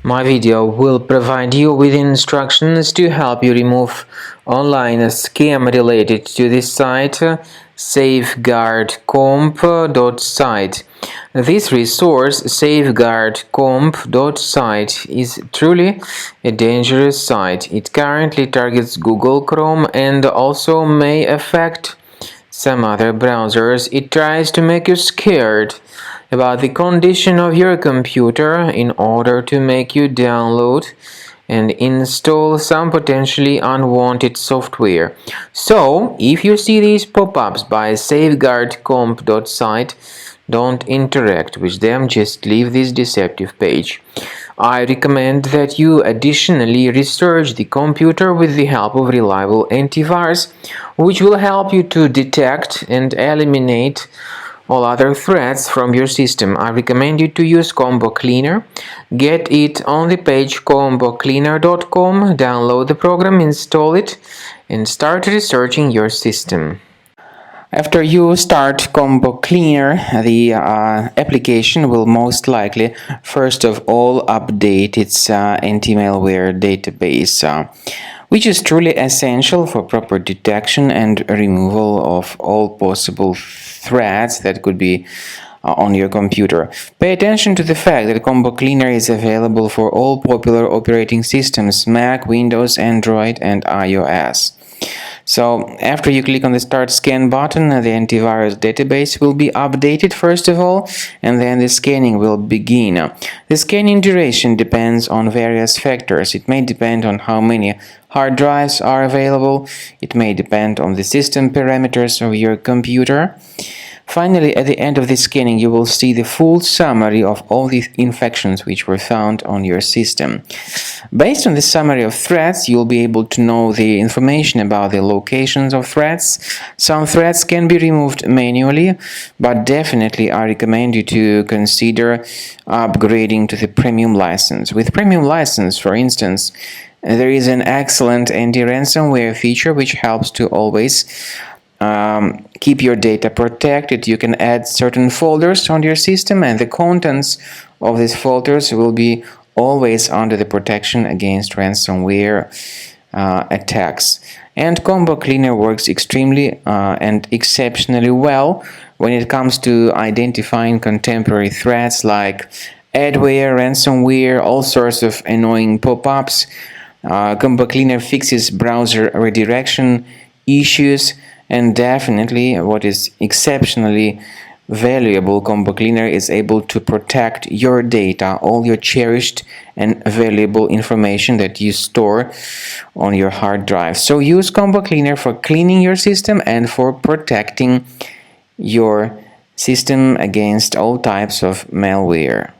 My video will provide you with instructions to help you remove online scam related to this site, Safeguardcomp.site. This resource, Safeguardcomp.site, is truly a dangerous site. It currently targets Google Chrome and also may affect some other browsers. It tries to make you scared about the condition of your computer in order to make you download and install some potentially unwanted software. So, if you see these pop-ups by Safeguardcomp.site, don't interact with them, just leave this deceptive page. I recommend that you additionally research the computer with the help of reliable antivirus, which will help you to detect and eliminate all other threats from your system. I recommend you to use Combo Cleaner. Get it on the page combocleaner.com, download the program, install it, and start researching your system. After you start Combo Cleaner, the application will most likely, first of all, update its anti-malware database, which is truly essential for proper detection and removal of all possible threats that could be on your computer. Pay attention to the fact that Combo Cleaner is available for all popular operating systems: Mac, Windows, Android, and iOS. So after you click on the Start Scan button, the antivirus database will be updated first of all, and then the scanning will begin. The scanning duration depends on various factors. It may depend on how many hard drives are available. It may depend on the system parameters of your computer. Finally, at the end of the scanning, you will see the full summary of all the infections which were found on your system. Based on the summary of threats, you'll be able to know the information about the locations of threats. Some threats can be removed manually, but definitely I recommend you to consider upgrading to the premium license. With premium license, for instance, there is an excellent anti-ransomware feature which helps to always keep your data protected. You can add certain folders on your system, and the contents of these folders will be always under the protection against ransomware attacks. And Combo Cleaner works extremely and exceptionally well when it comes to identifying contemporary threats like adware, ransomware, all sorts of annoying pop-ups. Combo Cleaner fixes browser redirection issues. And definitely, what is exceptionally valuable, Combo Cleaner is able to protect your data, all your cherished and valuable information that you store on your hard drive. So use Combo Cleaner for cleaning your system and for protecting your system against all types of malware.